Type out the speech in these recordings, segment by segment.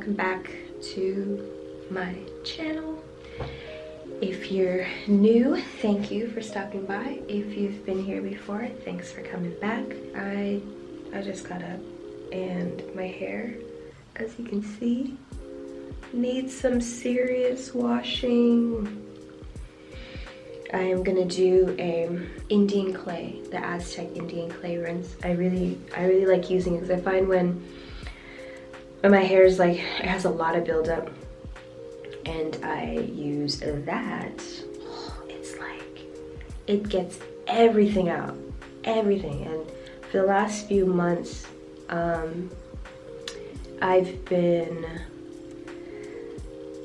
welcome back to my channel. If you're new, thank you for stopping by. If you've been here before, thanks for coming back. I just got up and my hair, as you can see, needs some serious washing. I am gonna do a Indian clay, the Aztec Indian clay rinse. I really like using it because I find when my hair is like, it has a lot of buildup and I use that, it's like, it gets everything out, everything. And for the last few months, I've been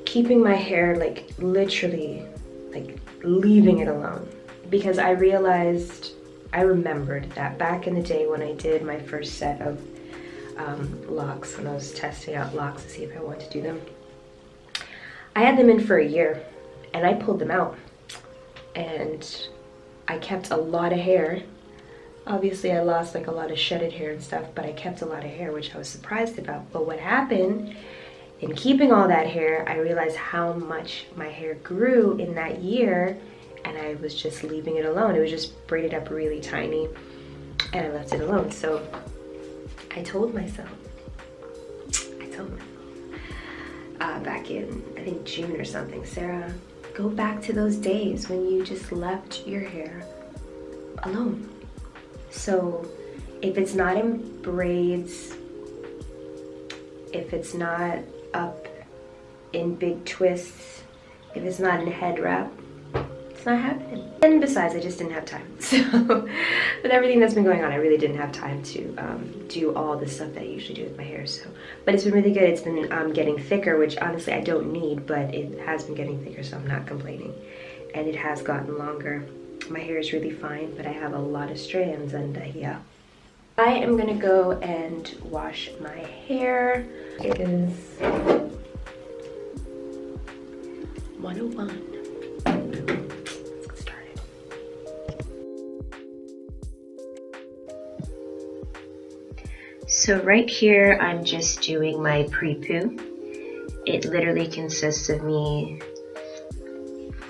keeping my hair like literally like leaving it alone because I remembered that back in the day when I did my first set of locks, when I was testing out locks to see if I wanted to do them, I had them in for a year and I pulled them out and I kept a lot of hair. Obviously I lost like a lot of shedded hair and stuff, but I kept a lot of hair, which I was surprised about. But what happened in keeping all that hair, I realized how much my hair grew in that year and I was just leaving it alone. It was just braided up really tiny and I left it alone. So I told myself back in, I think June or something, Sarah, go back to those days when you just left your hair alone. So if it's not in braids, if it's not up in big twists, if it's not in a head wrap, it's not happening. And besides, I just didn't have time. So with everything that's been going on, I really didn't have time to do all the stuff that I usually do with my hair. So, but it's been really good. It's been getting thicker, which honestly I don't need, but it has been getting thicker, so I'm not complaining. And it has gotten longer. My hair is really fine, but I have a lot of strands, and yeah. I am gonna go and wash my hair. It is 1:01. Let's get started. So right here, I'm just doing my pre-poo. It literally consists of me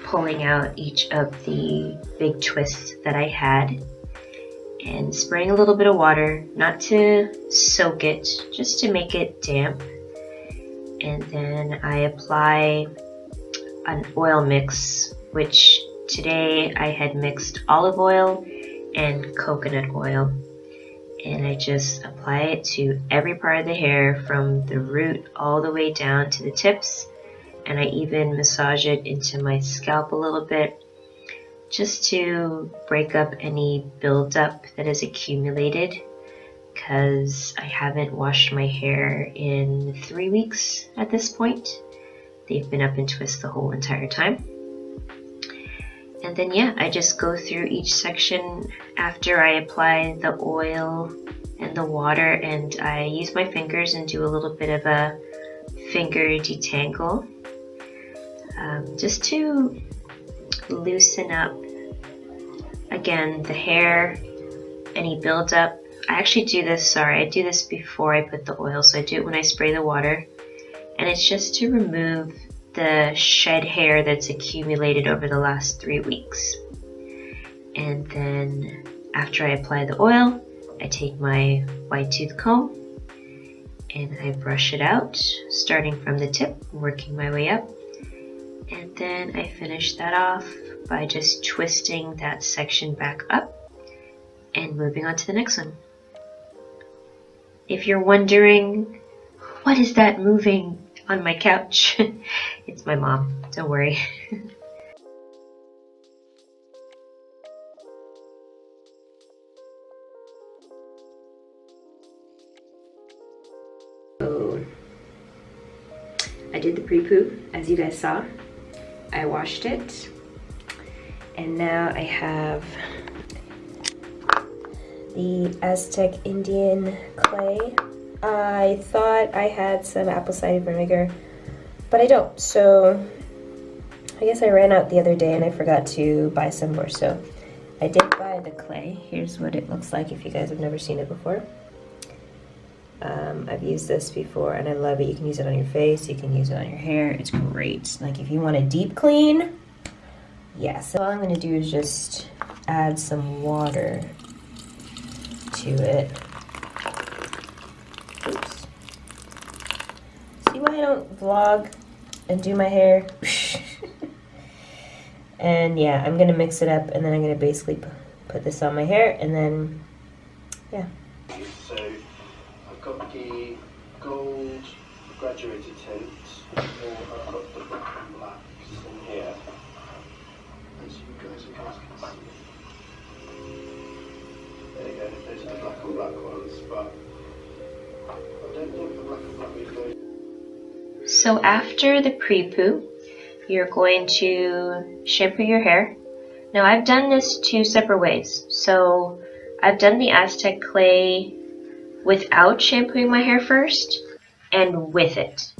pulling out each of the big twists that I had and spraying a little bit of water, not to soak it, just to make it damp. And then I apply an oil mix, which today I had mixed olive oil and coconut oil. And I just apply it to every part of the hair from the root all the way down to the tips. And I even massage it into my scalp a little bit just to break up any buildup that has accumulated, because I haven't washed my hair in 3 weeks at this point. They've been up in twists the whole entire time. And then yeah, I just go through each section after I apply the oil and the water, and I use my fingers and do a little bit of a finger detangle. Just to loosen up, again, the hair, any buildup. I actually do this, I do this before I put the oil, so I do it when I spray the water. And it's just to remove the shed hair that's accumulated over the last 3 weeks. And then after I apply the oil, I take my wide tooth comb and I brush it out, starting from the tip, working my way up. And then I finish that off by just twisting that section back up and moving on to the next one. If you're wondering, what is that moving on my couch? It's my mom, don't worry. So I did the pre-poo, as you guys saw. I washed it, and now I have the Aztec Indian clay. I thought I had some apple cider vinegar, but I don't, so I guess I ran out the other day and I forgot to buy some more, so I did buy the clay. Here's what it looks like if you guys have never seen it before. I've used this before and I love it. You can use it on your face, you can use it on your hair. It's great. Like if you want a deep clean, yeah. So all I'm gonna do is just add some water to it. Oops. See why I don't vlog and do my hair? And yeah, I'm gonna mix it up and then I'm gonna basically put this on my hair and then, yeah. So I've got the gold graduated tints, or I've got the black and blacks in here, as you guys can see. There you go, those are the black and black ones, but I don't think the black and black is going. So after the pre-poo, you're going to shampoo your hair. Now I've done this 2 separate ways. So I've done the Aztec clay without shampooing my hair first and with it.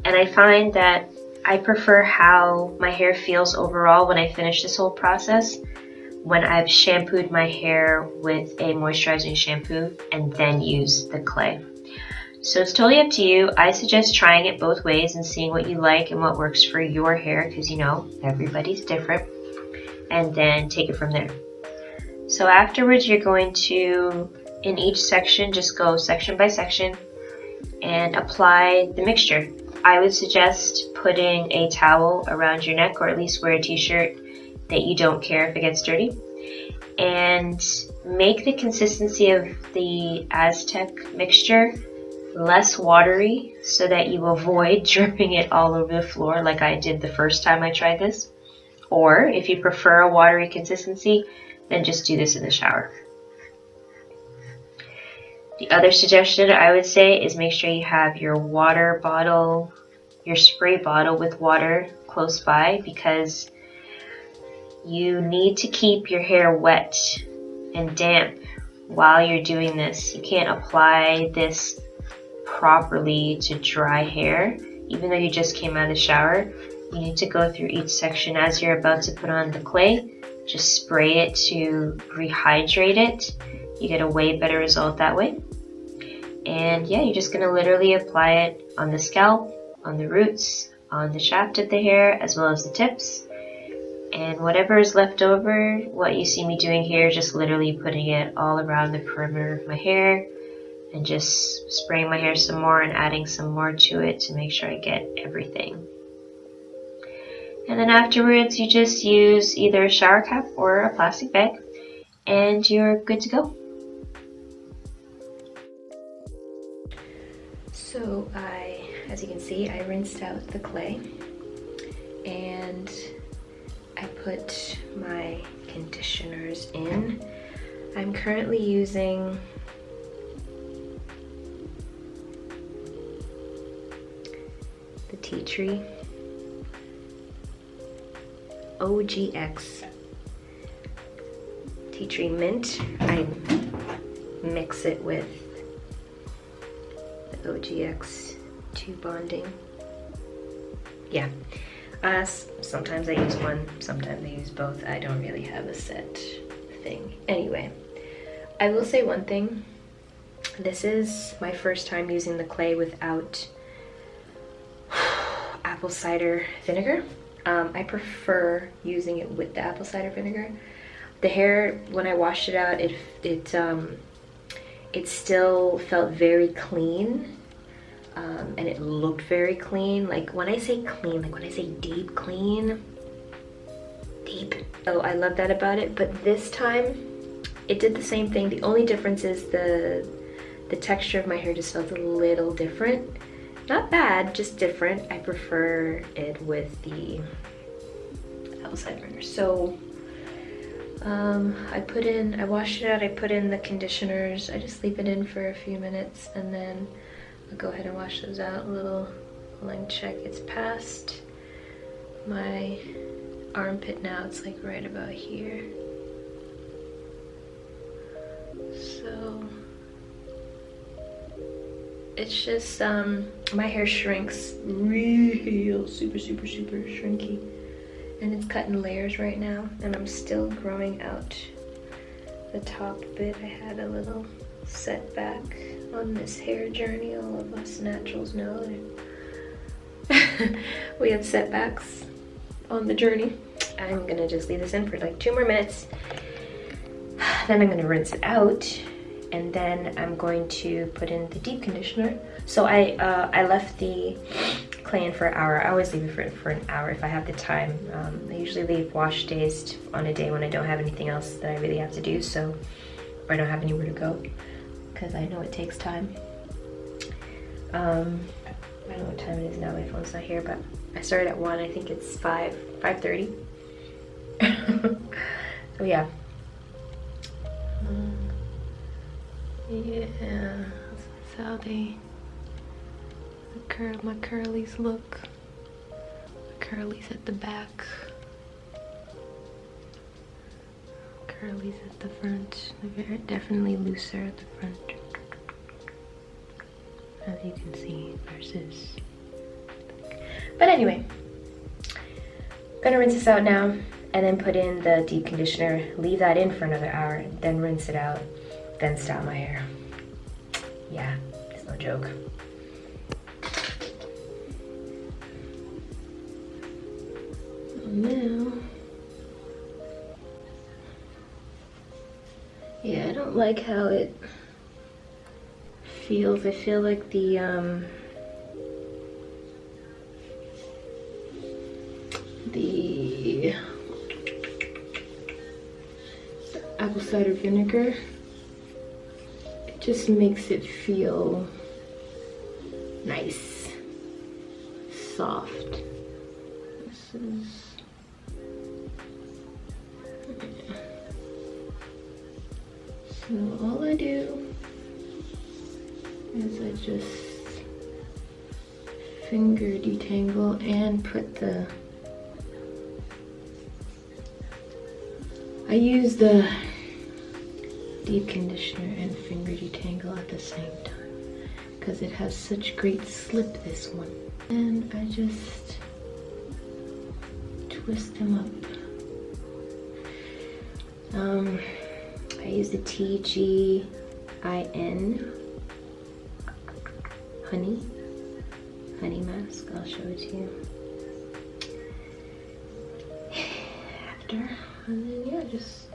And I find that I prefer how my hair feels overall when I finish this whole process when I've shampooed my hair with a moisturizing shampoo and then use the clay. So it's totally up to you. I suggest trying it both ways and seeing what you like and what works for your hair, because you know, everybody's different, and then take it from there. So afterwards, you're going to, in each section, just go section by section and apply the mixture. I would suggest putting a towel around your neck, or at least wear a t-shirt that you don't care if it gets dirty, and make the consistency of the Aztec mixture less watery so that you avoid dripping it all over the floor like I did the first time I tried this. Or if you prefer a watery consistency, then just do this in the shower. The other suggestion I would say is make sure you have your water bottle, your spray bottle with water close by, because you need to keep your hair wet and damp while you're doing this. You can't apply this properly to dry hair. Even though you just came out of the shower, you need to go through each section as you're about to put on the clay. Just spray it to rehydrate it. You get a way better result that way. And yeah, you're just going to literally apply it on the scalp, on the roots, on the shaft of the hair, as well as the tips. And whatever is left over, what you see me doing here, just literally putting it all around the perimeter of my hair, and just spraying my hair some more and adding some more to it to make sure I get everything. And then afterwards, you just use either a shower cap or a plastic bag, and you're good to go. So as you can see, I rinsed out the clay and I put my conditioners in. I'm currently using the Tea Tree OGX Tea Tree Mint. I mix it with the OGX 2 bonding. Yeah, sometimes I use one, sometimes I use both. I don't really have a set thing. Anyway, I will say one thing. This is my first time using the clay without apple cider vinegar. I prefer using it with the apple cider vinegar. The hair, when I washed it out, it still felt very clean, and it looked very clean. Like when I say clean, like when I say deep clean, deep. So I love that about it. But this time, it did the same thing. The only difference is the texture of my hair just felt a little different. Not bad, just different. I prefer it with the apple cider vinegar. So I washed it out, I put in the conditioners. I just leave it in for a few minutes and then I'll go ahead and wash those out a little. Line check, it's past my armpit now. It's like right about here. So it's just, my hair shrinks real super shrinky. And it's cut in layers right now, and I'm still growing out the top bit. I had a little setback on this hair journey, all of us naturals know that we have setbacks on the journey. I'm gonna just leave this in for like 2 more minutes. Then I'm gonna rinse it out, and then I'm going to put in the deep conditioner. So I left the clay in for an hour. I always leave it for an hour if I have the time. I usually leave wash days on a day when I don't have anything else that I really have to do, so, or I don't have anywhere to go, because I know it takes time. I don't know what time it is now, my phone's not here, but I started at 1, I think it's 5:30. So yeah. Yeah, that's how my curlies look. The curlies at the back. Curlies at the front. They're definitely looser at the front, as you can see, versus. But anyway, gonna rinse this out now, and then put in the deep conditioner. Leave that in for another hour, then rinse it out, then style my hair. Yeah, it's no joke. Now, yeah, I don't like how it feels. I feel like the apple cider vinegar, it just makes it feel nice, soft. This is, so all I do is I just finger detangle and put the, I use the deep conditioner and finger detangle at the same time because it has such great slip, this one. And I just twist them up. I use the TGIN honey mask. I'll show it to you after. And then yeah, just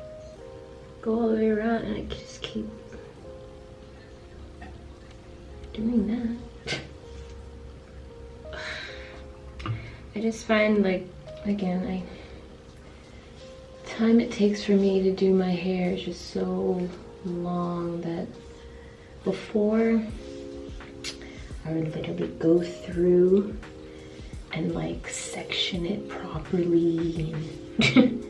go all the way around, and I just keep doing that. I just find, like, again, time it takes for me to do my hair is just so long that before I would literally go through and like section it properly and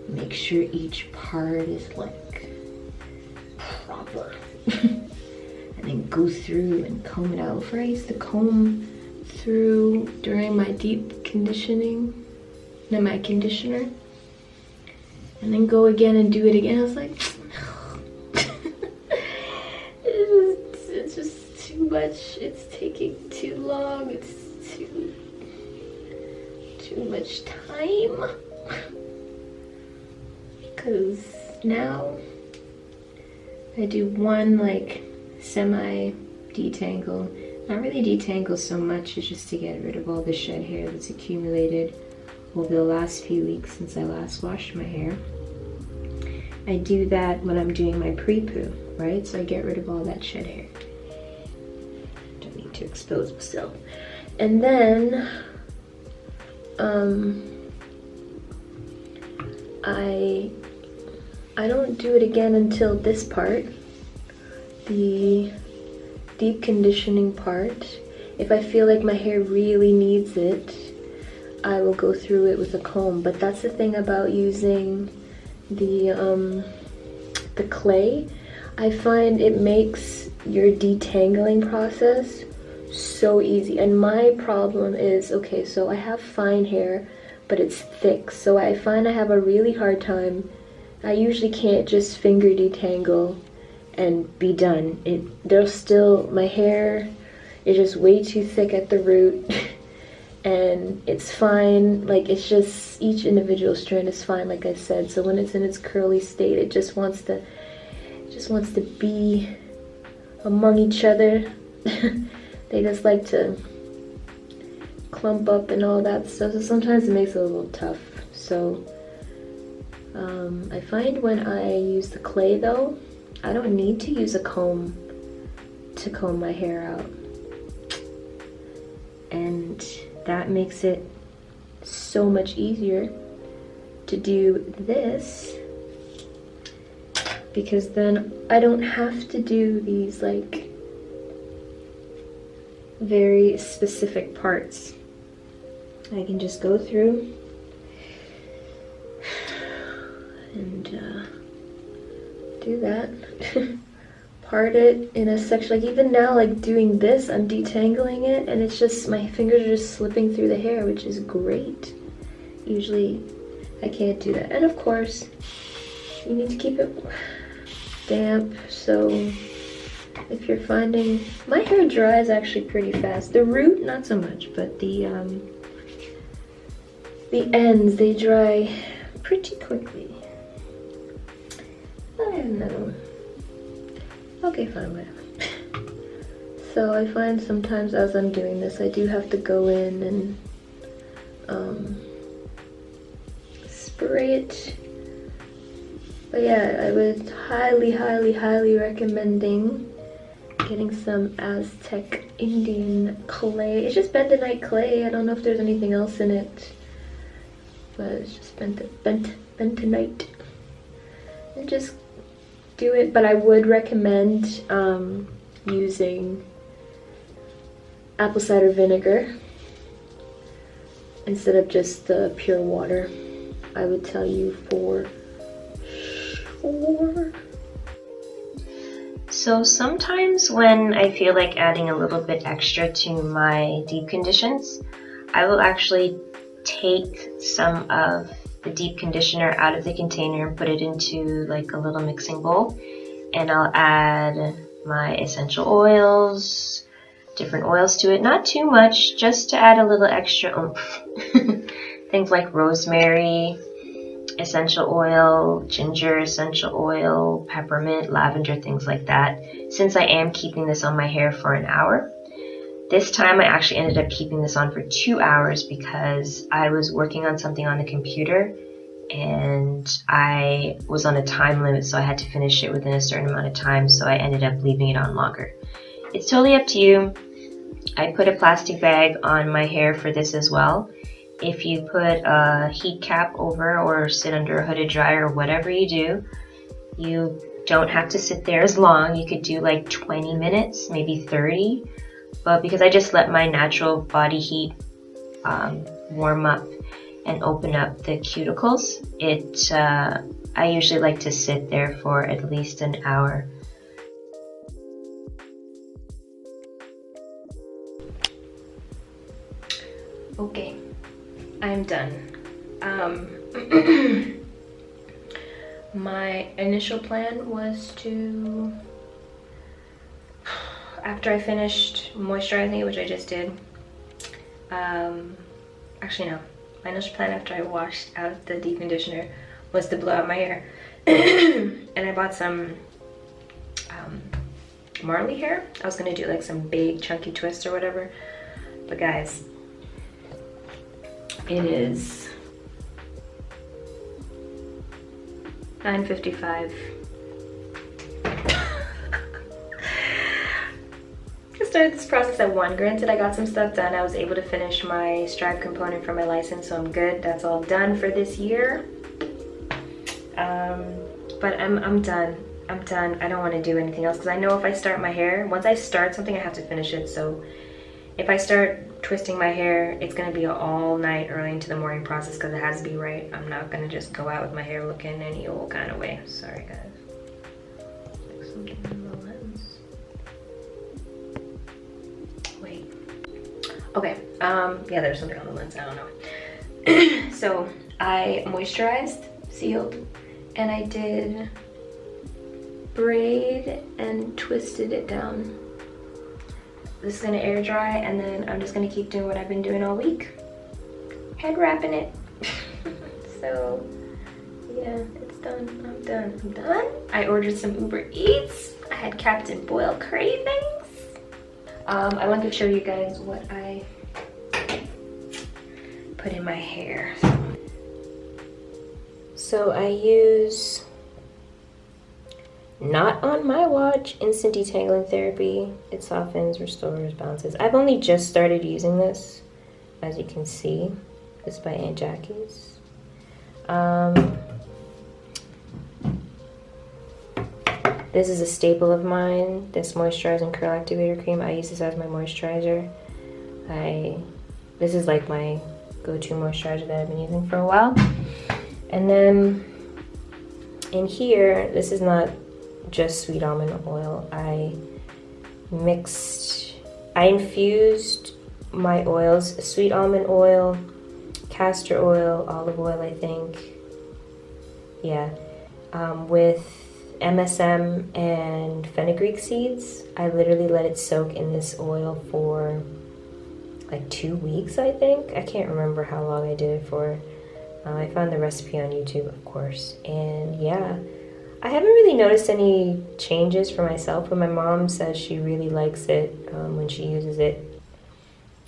make sure each part is like proper and then go through and comb it out. Before I used to comb through during my deep conditioning, no, my conditioner, and then go again and do it again. I was like, it's just too much. It's taking too long. It's too much time. Because now I do one like semi detangle. Not really detangle so much, it's just to get rid of all the shed hair that's accumulated over the last few weeks since I last washed my hair. I do that when I'm doing my pre-poo, right? So I get rid of all that shed hair. Don't need to expose myself. And then I don't do it again until this part, the deep conditioning part. If I feel like my hair really needs it, I will go through it with a comb. But that's the thing about using the clay. I find it makes your detangling process so easy. And my problem is, okay, so I have fine hair, but it's thick. So I find I have a really hard time. I usually can't just finger detangle and be done. There's still, my hair is just way too thick at the root and it's fine. Like, it's just, each individual strand is fine, like I said. So when it's in its curly state, it just wants to be among each other. They just like to clump up and all that stuff, so sometimes it makes it a little tough. So I find when I use the clay though, I don't need to use a comb to comb my hair out, and that makes it so much easier to do this, because then I don't have to do these like very specific parts. I can just go through and do that. Part it in a section. Like even now, like doing this, I'm detangling it, and it's just, my fingers are just slipping through the hair, which is great. Usually I can't do that. And of course, you need to keep it damp, so if you're finding, my hair dries actually pretty fast. The root, not so much, but the ends, they dry pretty quickly. I have another one. Okay, fine, whatever. So I find sometimes as I'm doing this, I do have to go in and spray it. But yeah, I would highly recommending getting some Aztec Indian clay. It's just bentonite clay. I don't know if there's anything else in it, but it's just bentonite. And just do it. But I would recommend using apple cider vinegar instead of just the pure water. I would tell you for sure. So sometimes when I feel like adding a little bit extra to my deep conditions, I will actually take some of the deep conditioner out of the container and put it into like a little mixing bowl, and I'll add my essential oils, different oils to it, not too much, just to add a little extra oomph. Things like rosemary essential oil, ginger essential oil, peppermint, lavender, things like that, since I am keeping this on my hair for an hour. This time I actually ended up keeping this on for 2 hours because I was working on something on the computer and I was on a time limit, so I had to finish it within a certain amount of time, so I ended up leaving it on longer. It's totally up to you. I put a plastic bag on my hair for this as well. If you put a heat cap over or sit under a hooded dryer or whatever you do, you don't have to sit there as long. You could do like 20 minutes, maybe 30. But because I just let my natural body heat warm up and open up the cuticles, I usually like to sit there for at least an hour. Okay, I'm done. My initial plan was to, after I finished moisturizing it, which I just did, actually no, my initial plan after I washed out the deep conditioner was to blow out my hair. And I bought some Marley hair. I was gonna do like some big chunky twists or whatever, but guys, it is 9:55. I started this process at 1. Granted, I got some stuff done. I was able to finish my stripe component for my license, so I'm good. That's all done for this year. But I'm done. I'm done. I don't want to do anything else because I know if I start my hair, once I start something, I have to finish it. So if I start twisting my hair, it's going to be an all night, early into the morning process because it has to be right. I'm not going to just go out with my hair looking any old kind of way. Sorry, guys. Like something in the lens. Wait. Okay. Yeah, there's something on the lens. I don't know. So I moisturized, sealed, and I did braid and twisted it down. This is gonna air dry, and then I'm just gonna keep doing what I've been doing all week. Head wrapping it. So yeah, it's done. I'm done. I ordered some Uber Eats. I had Captain Boyle cravings. I want to show you guys what I put in my hair. So I use Not On My Watch Instant Detangling Therapy. It softens, restores, balances. I've only just started using this, as you can see. This is by Aunt Jackie's. This is a staple of mine, this moisturizing curl activator cream. I use this as my moisturizer. This is like my go-to moisturizer that I've been using for a while. And then in here, this is not just sweet almond oil. I infused my oils, sweet almond oil, castor oil, olive oil, I think. Yeah, with MSM and fenugreek seeds. I literally let it soak in this oil for like 2 weeks, I think. I can't remember how long I did it for. I found the recipe on YouTube, of course. And yeah, I haven't really noticed any changes for myself, but my mom says she really likes it when she uses it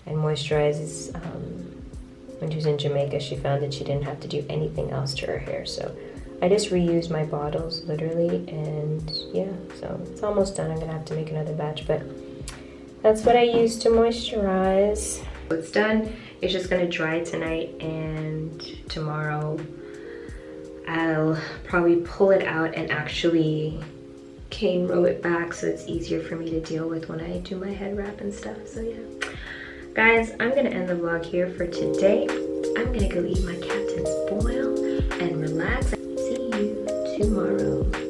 and moisturizes. When she was in Jamaica, she found that she didn't have to do anything else to her hair. So I just reused my bottles, literally, and yeah, so it's almost done. I'm gonna have to make another batch, but that's what I use to moisturize. It's done. It's just gonna dry tonight, and tomorrow I'll probably pull it out and actually cane row it back so it's easier for me to deal with when I do my head wrap and stuff. So yeah, guys, I'm gonna end the vlog here for today. I'm gonna go eat my Captain's Boil and relax. See you tomorrow.